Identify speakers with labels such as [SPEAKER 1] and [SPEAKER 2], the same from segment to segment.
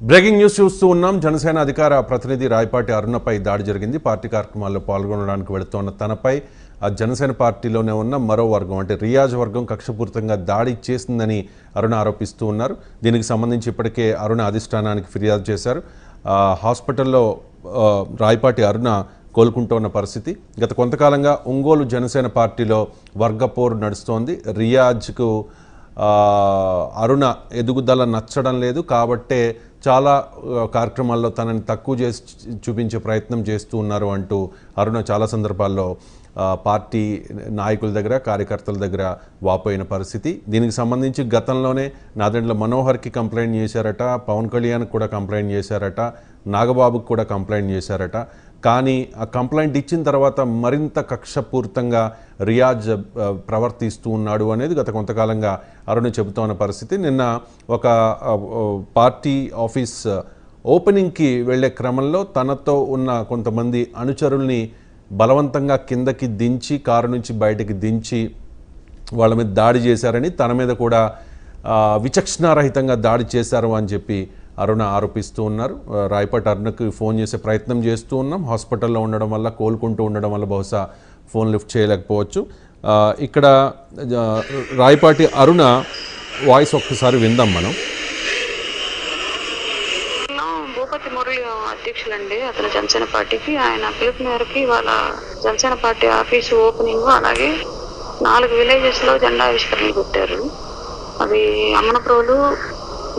[SPEAKER 1] Breaking news చూస్తూ ఉన్నాం. జనసేన అధికార ప్రతినిధి రాయపాటి అరుణపై దాడి జరిగింది. పార్టీ కార్యక్రమాల్లో పాల్గొనడానికి వెళుతున్న తనపై ఆ జనసేన పార్టీలోనే ఉన్న మరో వర్గం అంటే రియాజ్ వర్గం కక్షపూరితంగా దాడి చేసిందని అరుణ ఆరోపిస్తూ ఉన్నారు. దీనికి సంబంధించి ఇప్పటికే అరుణ అధిష్టానానికి ఫిర్యాదు చేశారు. హాస్పిటల్లో రాయపాటి అరుణ కోలుకుంటున్న పరిస్థితి. గత కొంతకాలంగా ఒంగోలు జనసేన పార్టీలో వర్గపోరు నడుస్తోంది. రియాజ్కు అరుణ ఎదుగుదల నచ్చడం లేదు కాబట్టే చాలా కార్యక్రమాల్లో తనని తక్కువ చేసి చూపించే ప్రయత్నం చేస్తూ ఉన్నారు అంటూ అరుణ చాలా సందర్భాల్లో పార్టీ నాయకుల దగ్గర కార్యకర్తల దగ్గర వాపోయిన పరిస్థితి. దీనికి సంబంధించి గతంలోనే నాదెండ్ల మనోహర్కి కంప్లైంట్ చేశారట, పవన్ కళ్యాణ్కి కూడా కంప్లైంట్ చేశారట, నాగబాబుకి కూడా కంప్లైంట్ చేశారట. కానీ ఆ కంప్లైంట్ ఇచ్చిన తర్వాత మరింత కక్షపూరితంగా రియాజ్ ప్రవర్తిస్తూ ఉన్నాడు అనేది గత కొంతకాలంగా అరుణ చెబుతున్న పరిస్థితి. నిన్న ఒక పార్టీ ఆఫీస్ ఓపెనింగ్కి వెళ్ళే క్రమంలో తనతో ఉన్న కొంతమంది అనుచరుల్ని బలవంతంగా కిందకి దించి కారు నుంచి బయటకి దించి వాళ్ళ మీద దాడి చేశారని, తన మీద కూడా విచక్షణారహితంగా దాడి చేశారు అని చెప్పి అరుణ ఆరోపిస్తూ ఉన్నారు. రాయపాటి అరుణకు ఫోన్ చేసే ప్రయత్నం చేస్తూ ఉన్నాం. హాస్పిటల్లో ఉండడం వల్ల, కోలుకుంటూ ఉండడం వల్ల బహుశా ఫోన్ లిఫ్ట్ చేయలేకపోవచ్చు. ఇక్కడ రాయపాటి అరుణ వాయిస్ ఒక్కసారి విందాం మనం.
[SPEAKER 2] భూపతి మురళి అధ్యక్షులండి అతను జనసేన పార్టీకి. ఆయన పిలుపు మేరకి వాళ్ళ జనసేన పార్టీ ఆఫీసు ఓపెనింగ్ అలాగే 4 విలేజెస్ లో జెండా ఆవిష్కరణలు పెట్టారు. అవి అమ్మనప్రోలు,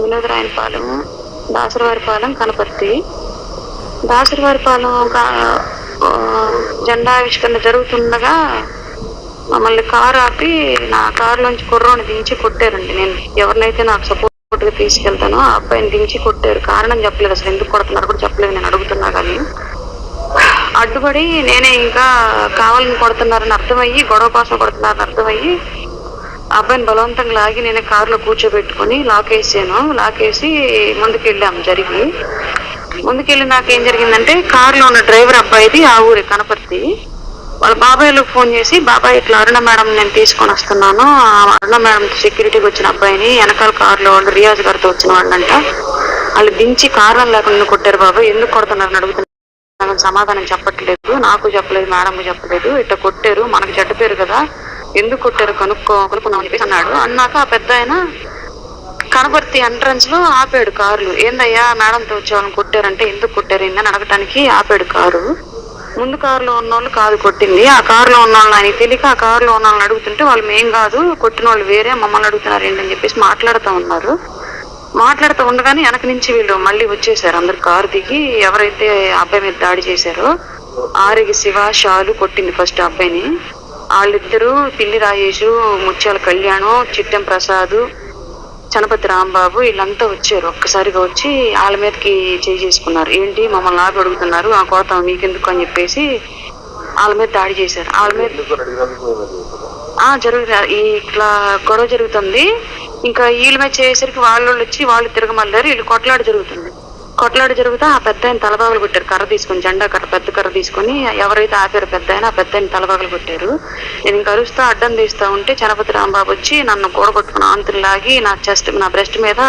[SPEAKER 2] వినోదరాయనపాలెం, దాసరివారిపాలెం, కనపర్తి. దాసరివారిపాలెం జెండా ఆవిష్కరణ జరుగుతుండగా మమ్మల్ని కారు ఆపి నా కారులోంచి కుర్రోని దించి కొట్టారండి. నేను ఎవరినైతే నాకు సపోర్ట్గా తీసుకెళ్తానో ఆ అబ్బాయిని దించి కొట్టారు. కారణం చెప్పలేదు, అసలు ఎందుకు కొడుతున్నారు కూడా చెప్పలేదు. నేను అడుగుతున్నా కానీ అడ్డుపడి నేనే ఇంకా కావాలని కొడుతున్నారని అర్థమయ్యి, గొడవ కోసం కొడుతున్నారని అర్థమయ్యి అబ్బాయిని బలవంతంగా లాగి నేనే కారులో కూర్చోబెట్టుకుని లాకేసాను. లాకేసి ముందుకెళ్ళాము. ముందుకెళ్ళి నాకేం జరిగిందంటే కారులో ఉన్న డ్రైవర్ అబ్బాయిది ఆ ఊరే కనపర్తి. వాళ్ళ బాబాయ్లకు ఫోన్ చేసి, బాబాయ్ ఇట్లా అరుణ మేడం నేను తీసుకొని వస్తున్నాను, అరుణ మేడం సెక్యూరిటీకి వచ్చిన అబ్బాయిని వెనకాల కారులో వాళ్ళు రియాజ్ గారితో వచ్చిన వాళ్ళంట, వాళ్ళు దించి కారణం లేకుండా కొట్టారు బాబాయ్, ఎందుకు కొడుతున్నారని అడుగుతున్నారు. సమాధానం చెప్పట్లేదు, నాకు చెప్పలేదు, మేడంకు చెప్పలేదు, ఇట్లా కొట్టారు, మనకు చెడ్డ పేరు కదా, ఎందుకు కొట్టారు కనుక్కున్నామని చెప్పేసి అన్నాడు. అన్నాక ఆ పెద్ద ఆయన కనపర్తి ఎంట్రన్స్ లో ఆపాడు కార్లు. ఏందయ్యా మేడంతో వచ్చేవాళ్ళని కొట్టారంటే ఎందుకు కొట్టారు ఏందని అడగటానికి ఆపాడు కారు. ముందు కారులో ఉన్న వాళ్ళు కాదు కొట్టింది, ఆ కారులో ఉన్న వాళ్ళని ఆయనకి తెలియక ఆ కారులో ఉన్న వాళ్ళని అడుగుతుంటే వాళ్ళు మేం కాదు, కొట్టిన వాళ్ళు వేరే, మమ్మల్ని అడుగుతున్నారు ఏంటని చెప్పేసి మాట్లాడుతూ ఉన్నారు. మాట్లాడుతూ ఉండగానే వెనక నుంచి వీళ్ళు మళ్ళీ వచ్చేసారు. అందరు కారు దిగి ఎవరైతే అబ్బాయి మీద దాడి చేశారో ఆరిగి శివ, షాలు కొట్టింది ఫస్ట్ అబ్బాయిని. వాళ్ళిద్దరూ పిల్లి రాజేషు, ముత్యాల కళ్యాణం, చిట్టెం ప్రసాద్, చనపతి రాంబాబు వీళ్ళంతా వచ్చారు. ఒక్కసారిగా వచ్చి వాళ్ళ మీదకి చేసుకున్నారు. ఏంటి మమ్మల్ని ఆపి అడుగుతున్నారు, ఆ కొడతాం మీకెందుకు అని చెప్పేసి వాళ్ళ మీద దాడి చేశారు. వాళ్ళ మీద ఇట్లా గొడవ జరుగుతుంది. ఇంకా వీళ్ళ మీద చేసేసరికి వాళ్ళు వచ్చి వాళ్ళు తిరగమల్లారు. వీళ్ళు కొట్లాట జరుగుతా ఆ పెద్ద ఆయన తలబాగులు కొట్టారు. కర్ర తీసుకొని, జెండా కర్ర, పెద్ద కర్ర తీసుకొని ఎవరైతే ఆపారో పెద్ద ఆయన ఆ పెద్ద ఆయన తలబాగులు కొట్టారు. నేను ఇంకా అరుస్తా అడ్డం తీస్తా ఉంటే చనపతి రాంబాబు వచ్చి నన్ను కూడగొట్టుకున్న ఆంతులు లాగి నా బ్రెస్ట్ మీద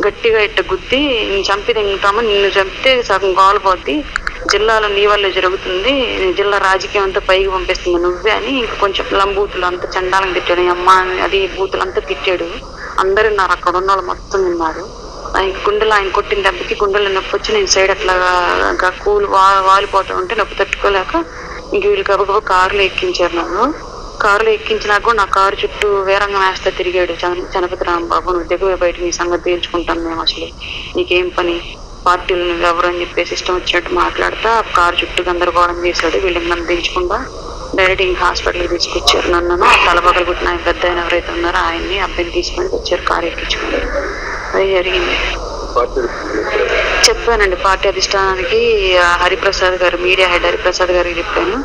[SPEAKER 2] గట్టిగా ఇట్ట గుద్ది, నేను చంపి తింటాము, నిన్ను చంపితే సగం గోలపోద్ది, జిల్లాలో నీ వల్ల జరుగుతుంది, జిల్లా రాజకీయం అంతా పైకి పంపిస్తుంది నువ్వే అని ఇంకా కొంచెం బూతులు అంతా చండాలను తిట్టాడు. అమ్మ అది బూతులు అంతా తిట్టాడు. అందరూ ఉన్నారు, అక్కడ ఉన్న వాళ్ళు మొత్తం ఉన్నారు. ఆయన కొట్టిన దెబ్బకి గుండెల్లో నొప్పి వచ్చి నేను సైడ్ అట్లా కూలు వాలిపోతా ఉంటే నొప్పి తట్టుకోలేక ఇంక వీళ్ళు గబగబా కారులో ఎక్కించారు. నన్ను కారులో ఎక్కించినాక నా కారు చుట్టూ వేరంగం వేస్తా తిరిగాడు చనపతి రాంబాబు. నువ్వు దిగువే బయట నీ సంగతి తేల్చుకుంటాను మేము, అసలు నీకేం పని, పార్టీలు నువ్వు ఎవరు అని చెప్పేసి ఇష్టం వచ్చినట్టు మాట్లాడుతా కారు చుట్టూ గందరగోళం చేశాడు. వీళ్ళకి నన్ను దించకుండా డైరెక్ట్ ఇంకా హాస్పిటల్కి తీసుకొచ్చారు. నన్ను తలబగలు కొట్టిన ఆయన పెద్ద ఆయన ఎవరైతే ఉన్నారో ఆయన్ని అబ్బాయిని తీసుకొని వచ్చారు, కారు ఎక్కించుకుని. అది జరిగింది. చెప్పానండి పార్టీ అధిష్టానానికి, హరిప్రసాద్ గారు, మీడియా హెడ్ హరిప్రసాద్ గారికి చెప్పాను,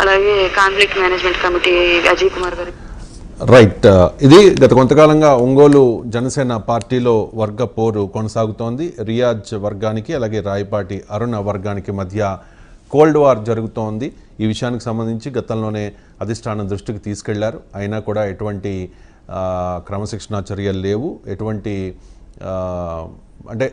[SPEAKER 2] అలాగే conflict management committee Ajay Kumar గారికి.
[SPEAKER 1] రైట్, ఇది గత కొంతకాలంగా ఒంగోలు జనసేన పార్టీలో వర్గ పోరు కొనసాగుతోంది. రియాజ్ వర్గానికి అలాగే రాయపాటి అరుణ వర్గానికి మధ్య కోల్డ్ వార్ జరుగుతోంది. ఈ విషయానికి సంబంధించి గతంలోనే అధిష్టానం దృష్టికి తీసుకెళ్లారు. అయినా కూడా ఎటువంటి క్రమశిక్షణా చర్యలు లేవు, ఎటువంటి అంటే